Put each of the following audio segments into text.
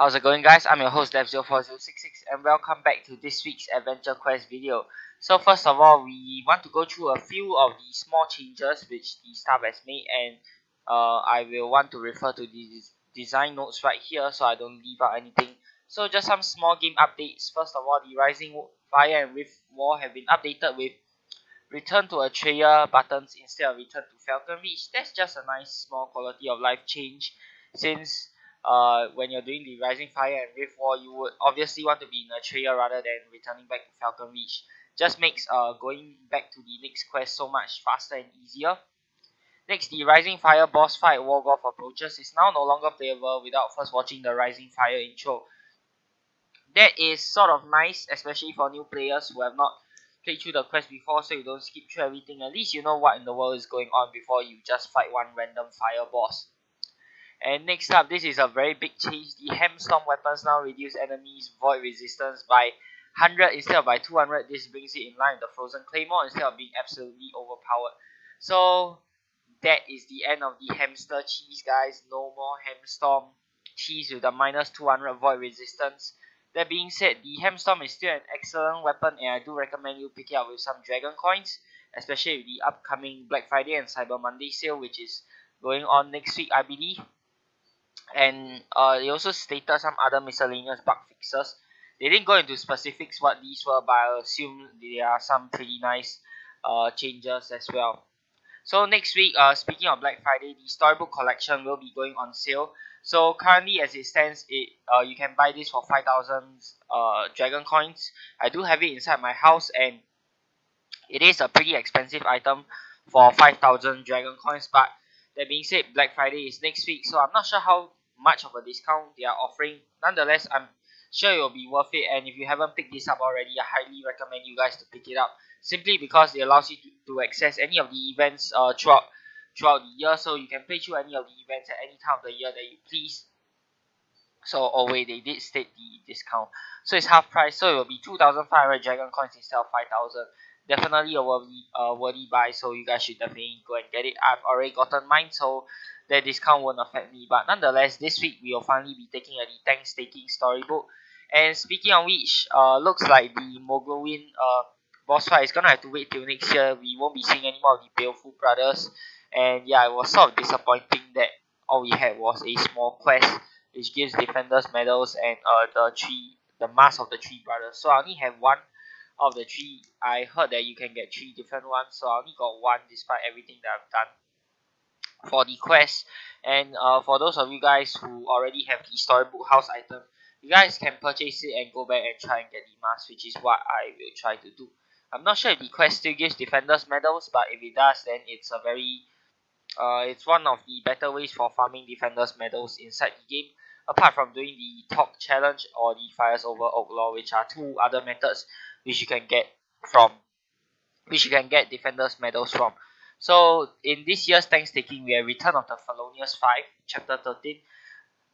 How's it going, guys? I'm your host Dev04066 and welcome back to this week's Adventure Quest video. So first of all, we want to go through a few of the small changes which the staff has made, and I will want to refer to the design notes right here so I don't leave out anything. So just some small game updates. First of all, the Rising Fire and Rift War have been updated with return to Atreya buttons instead of return to Falcon Reach. That's just a nice small quality of life change, since when you're doing the Rising Fire and Rift War, you would obviously want to be in Atreya rather than returning back to Falcon Reach. Just makes going back to the next quest so much faster and easier. Next, the Rising Fire boss fight Wargolf approaches is now no longer playable without first watching the Rising Fire intro. That is sort of nice, especially for new players who have not played through the quest before, so you don't skip through everything. At least you know what in the world is going on before you just fight one random fire boss. And next up, this is a very big change. The Hamstorm weapons now reduce enemies' void resistance by 100 instead of by 200. This brings it in line with the Frozen Claymore instead of being absolutely overpowered. So that is the end of the hamster cheese, guys. No more Hamstorm cheese with a minus 200 void resistance. That being said, the Hamstorm is still an excellent weapon, and I do recommend you pick it up with some Dragon coins, especially with the upcoming Black Friday and Cyber Monday sale, which is going on next week, I believe. And they also stated some other miscellaneous bug fixes. They didn't go into specifics what these were, but I assume there are some pretty nice changes as well. So next week, speaking of Black Friday, the Storybook Collection will be going on sale. So currently, as it stands, you can buy this for 5,000 Dragon coins. I do have it inside my house, and it is a pretty expensive item for 5,000 Dragon coins. But that being said, Black Friday is next week, so I'm not sure how much of a discount they are offering. Nonetheless, I'm sure it will be worth it. And if you haven't picked this up already, I highly recommend you guys to pick it up, simply because it allows you to access any of the events throughout the year, so you can play through any of the events at any time of the year that you please. So, oh wait, they did state the discount. So it's half price, so it will be 2,500 Dragon coins instead of 5,000. Definitely a worthy buy, so you guys should definitely go and get it. I've already gotten mine, so that discount won't affect me. But nonetheless, this week we will finally be taking a the Thankstaking storybook. And speaking of which, looks like the Moglowin boss fight is gonna have to wait till next year. We won't be seeing any more of the Baleful brothers. And yeah, it was sort of disappointing that all we had was a small quest which gives defenders medals and the mask of the three brothers. So I only have one of the three. I heard that you can get three different ones, so I only got one despite everything that I've done for the quest. And for those of you guys who already have the storybook house item, you guys can purchase it and go back and try and get the mask, which is what I will try to do. I'm not sure if the quest still gives defenders medals, but if it does, then it's a very it's one of the better ways for farming defenders medals inside the game, apart from doing the talk challenge or the fires over Oaklaw, which are two other methods which you can get from defenders medals from. So in this year's Thankstaking, we have Return of the Felonius 5, chapter 13.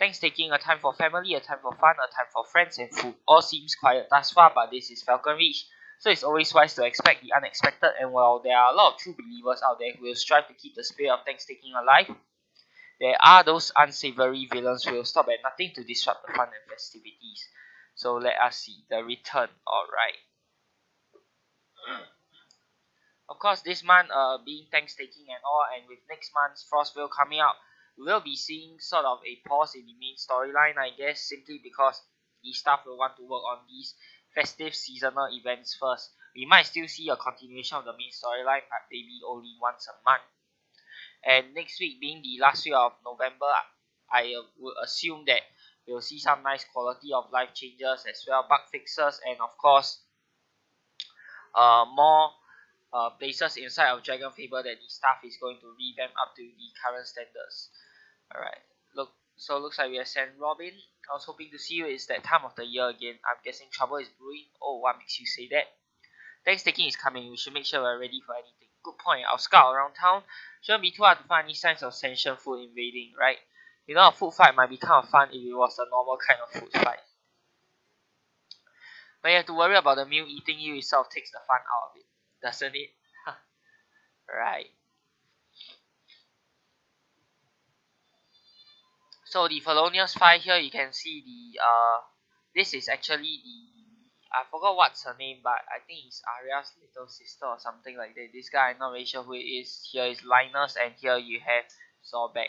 Thankstaking, a time for family, a time for fun, a time for friends and food. All seems quiet thus far, but this is Falcon Reach, so it's always wise to expect the unexpected. And while there are a lot of true believers out there who will strive to keep the spirit of Thankstaking alive, there are those unsavory villains who will stop at nothing to disrupt the fun and festivities. So let us see the return. Alright. Of course, this month being Thankstaking and all, and with next month's Frostville coming out, we will be seeing sort of a pause in the main storyline, I guess, simply because the staff will want to work on these festive seasonal events first. We might still see a continuation of the main storyline, but maybe only once a month. And next week being the last week of November, I would assume that we'll see some nice quality of life changes as well, bug fixes, and of course, more places inside of DragonFable that the staff is going to revamp up to the current standards. Alright, looks like we have sent Robin. I was hoping to see you. It's that time of the year again. I'm guessing trouble is brewing. Oh, what makes you say that? Thankstaking is coming. We should make sure we're ready for anything. Good point. I'll scout around town. Shouldn't be too hard to find any signs of sentient food invading, right? You know, a food fight might be kind of fun if it was a normal kind of food fight. But you have to worry about the meal eating you itself takes the fun out of it, doesn't it? Right. So the Felonius Five here, you can see the this is actually the, I forgot what's her name, but I think it's Arya's little sister or something like that. This guy, I'm not really sure who it is. Here is Linus, and here you have Zorback.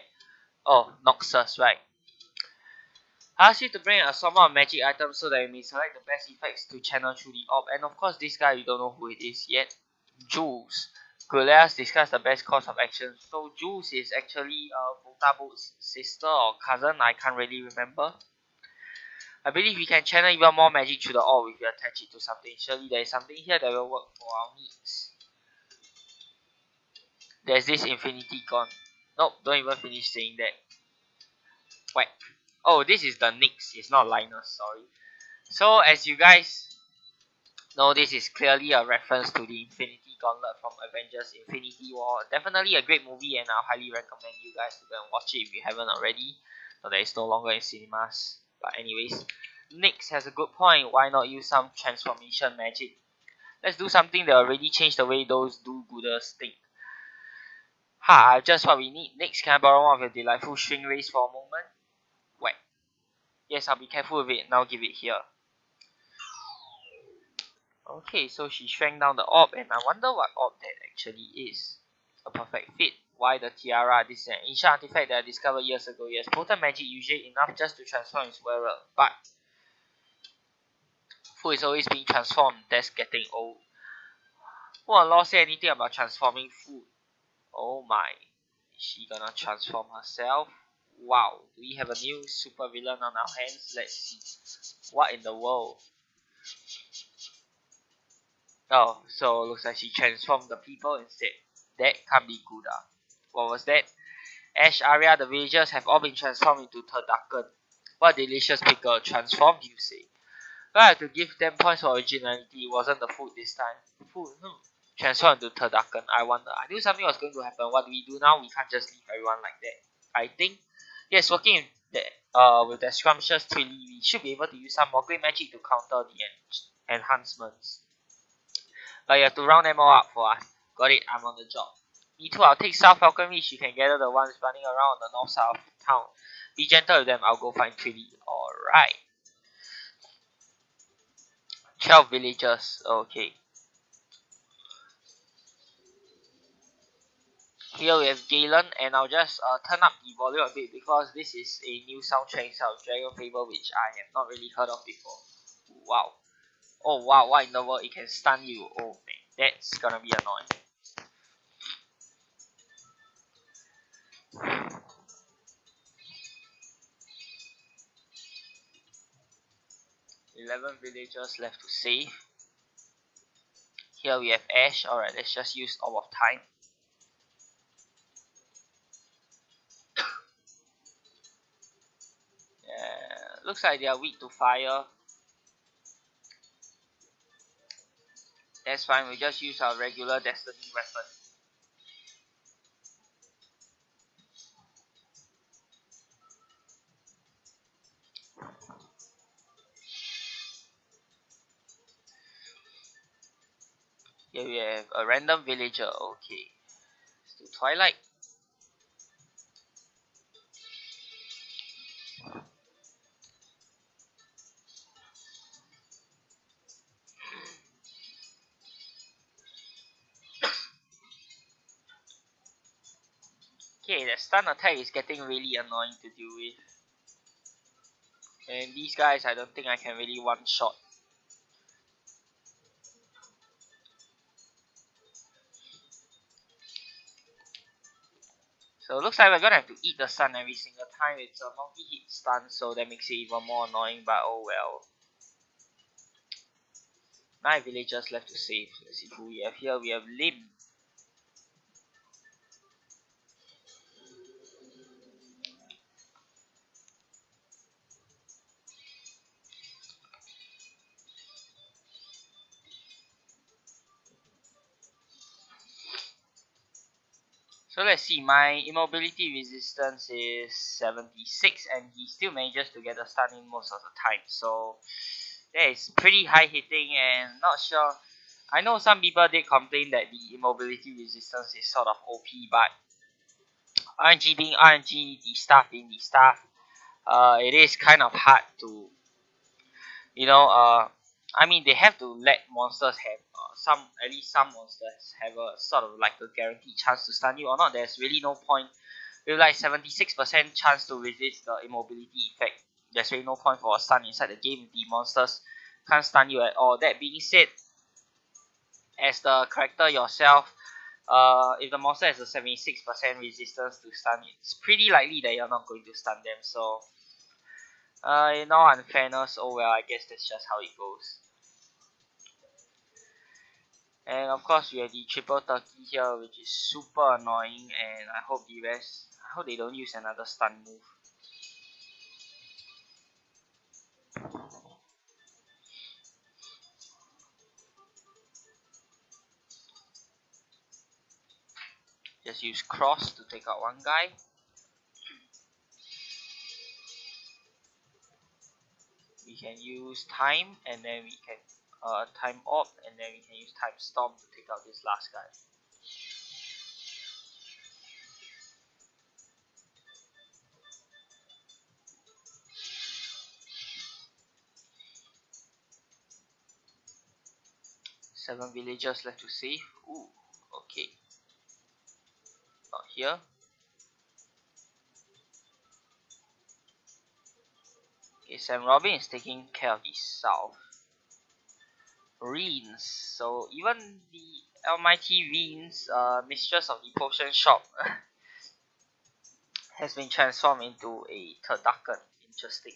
Oh, Noxus, right. I ask you to bring a assortment of magic items so that you may select the best effects to channel through the orb. And of course, this guy, we don't know who it is yet. Joules. Good, let us discuss the best course of action. So Joules is actually Voltabo's sister or cousin, I can't really remember. I believe we can channel even more magic through the orb if we attach it to something. Surely there is something here that will work for our needs. There's this infinity gun. Nope, don't even finish saying that. Wait. Oh, this is the Nyx, it's not Linus, sorry. So as you guys know, this is clearly a reference to the Infinity Gauntlet from Avengers Infinity War. Definitely a great movie, and I'll highly recommend you guys to go and watch it if you haven't already. So that it's no longer in cinemas. But anyways, Nyx has a good point. Why not use some transformation magic? Let's do something that already changed the way those do-gooders think. Ha, just what we need. Nyx, can I borrow one of your delightful string rays for a moment? Wait. Yes, I'll be careful with it. Now give it here. Okay, so she shrank down the orb, and I wonder what orb that actually is. A perfect fit. Why the tiara? This is an ancient artifact that I discovered years ago. Yes, potent magic, usually enough just to transform its wearer. But food is always being transformed. That's getting old. Who on law say anything about transforming food? Oh my. Is she gonna transform herself? Wow. Do we have a new super villain on our hands? Let's see. What in the world? Oh, so looks like she transformed the people instead. That can't be good. What was that? Ash, Arya, the villagers have all been transformed into turducken. What delicious pickle. Transformed, you say? Well, I have to give them points for originality. It wasn't the food this time. Food? Transformed into turducken. I wonder. I knew something was going to happen. What do we do now? We can't just leave everyone like that. I think, yes, working with that scrumptious Twilly, we should be able to use some more great magic to counter the enhancements. But you have to round them all up for us. Got it, I'm on the job. Me too, I'll take South Falcon Reach. You can gather the ones running around on the north side of town. Be gentle with them, I'll go find Twilly. Alright. 12 villagers, okay. Here we have Galen, and I'll just turn up the volume a bit because this is a new soundtrack inside of DragonFable which I have not really heard of before. Wow. Oh wow, what in the world? It can stun you. Oh man, that's gonna be annoying. 11 villagers left to save. Here we have Ash. Alright, let's just use Orb of Time. Looks like they are weak to fire. That's fine, we just use our regular Destiny weapon. Here we have a random villager. Okay, let's do Twilight. Okay, the stun attack is getting really annoying to deal with. And these guys, I don't think I can really one-shot. So it looks like we're gonna have to eat the stun every single time. It's a multi-hit stun, so that makes it even more annoying, but oh well. 9 villagers left to save. Let's see who we have here. We have Lim. So let's see, my immobility resistance is 76 and he still manages to get a stun in most of the time. So that is pretty high hitting, and not sure. I know some people did complain that the immobility resistance is sort of OP, but RNG being RNG, the staff being the staff, it is kind of hard to, you know, I mean, they have to let monsters have some, at least some monsters have a sort of like a guaranteed chance to stun you or not. There's really no point with like 76% chance to resist the immobility effect. There's really no point for a stun inside the game if the monsters can't stun you at all. That being said, as the character yourself, if the monster has a 76% resistance to stun, it's pretty likely that you're not going to stun them. So, in all unfairness, oh well, I guess that's just how it goes. And of course, we have the triple turkey here, which is super annoying. And I hope I hope they don't use another stun move. Just use cross to take out one guy. We can use time, and then we can time orb, and then we can use time storm to take out this last guy. Seven villagers left to save. Ooh, okay. Not here. Okay, Sam Robin is taking care of the south. Reens. So even the almighty Reens, mistress of the potion shop, has been transformed into a turducken. Interesting.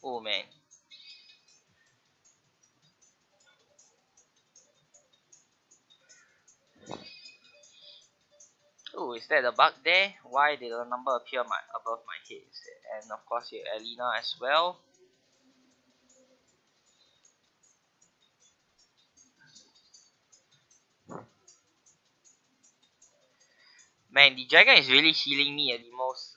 Oh man. Oh, is that a bug there? Why did the number appear above my head instead? And of course you have Alina as well. Man, the dragon is really healing me at the most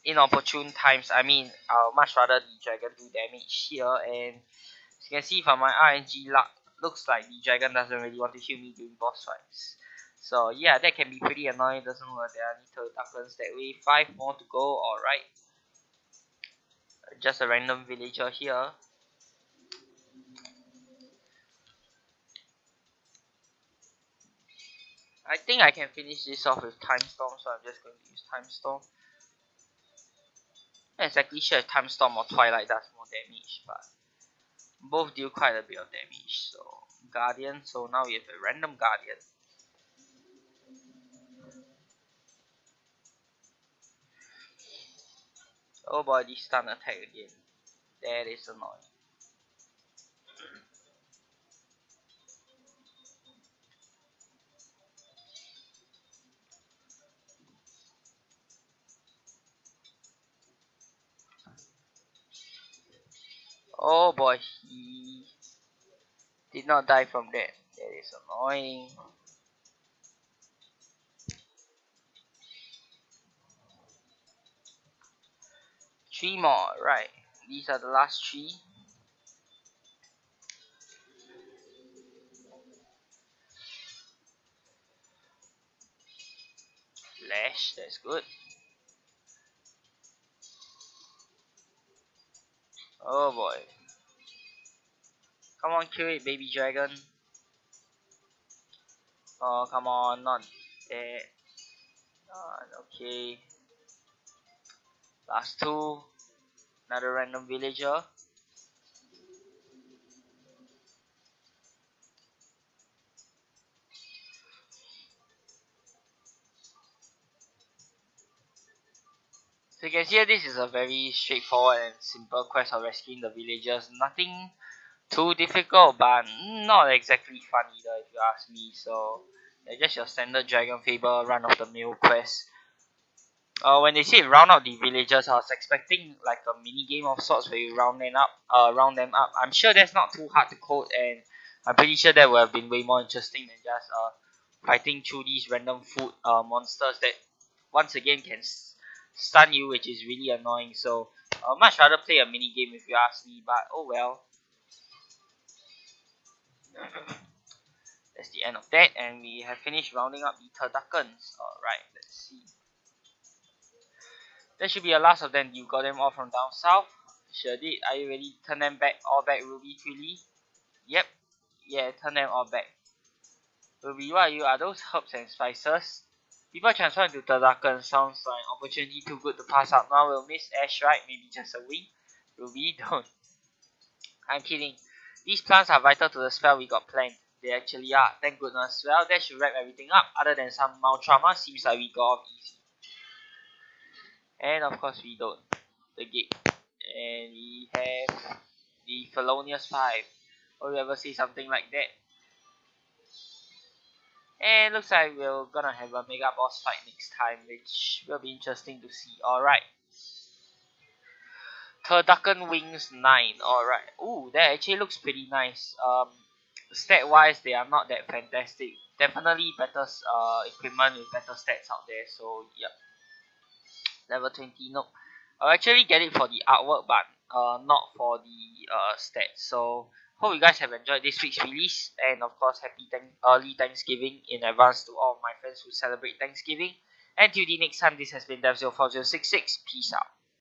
inopportune times. I mean, I'll much rather the dragon do damage here, and as you can see from my RNG luck, looks like the dragon doesn't really want to heal me during boss fights. So yeah, that can be pretty annoying. Doesn't work. There are little duckers that way. 5 more to go. Alright. Just a random villager here. I think I can finish this off with Time Storm, so I'm just going to use Time Storm. Not exactly sure if Time Storm or Twilight does more damage, but both deal quite a bit of damage. So Guardian, so now we have a random Guardian. Oh boy, this stun attack again. That is annoying. Oh boy, he did not die from that. That is annoying. Three more, right. These are the last three. Lash, that's good. Oh boy. Come on, kill it, baby dragon. Oh, come on, not that. Okay. Last two. Another random villager. So you can see this is a very straightforward and simple quest of rescuing the villagers. Nothing too difficult, but not exactly fun either if you ask me. So they're just your standard DragonFable run of the mill quest. When they say round out the villagers, I was expecting like a mini game of sorts where you round them up. I'm sure that's not too hard to code, and I'm pretty sure that would have been way more interesting than just fighting through these random food monsters that once again can stun you, which is really annoying. So I'd much rather play a mini game if you ask me, but oh well. That's the end of that, and we have finished rounding up the Turdakens. Alright, let's see. That should be the last of them. You got them all from down south. Sure did. Are you ready? Turn them back, all back, Ruby, Trilly. Yep. Yeah, turn them all back. Ruby, what are you? Are those herbs and spices? People transfer into Turdaken. Sounds like an opportunity too good to pass up. Now we'll miss Ash, right? Maybe just a wing. Ruby, don't. I'm kidding. These plants are vital to the spell we got planned. They actually are. Thank goodness. Well, that should wrap everything up. Other than some mild trauma, seems like we got off easy. And of course we don't. The gate. And we have the Felonius Five. Or you ever see something like that? And looks like we're gonna have a mega boss fight next time, which will be interesting to see. Alright. Turducken Wings 9. Alright. Ooh, that actually looks pretty nice. Stat wise, they are not that fantastic. Definitely better equipment with better stats out there. So, yep. Level 20, nope. I'll actually get it for the artwork, but not for the stats. So hope you guys have enjoyed this week's release, and of course happy early Thanksgiving in advance to all of my friends who celebrate Thanksgiving. Until the next time, this has been Dev0406. Peace out.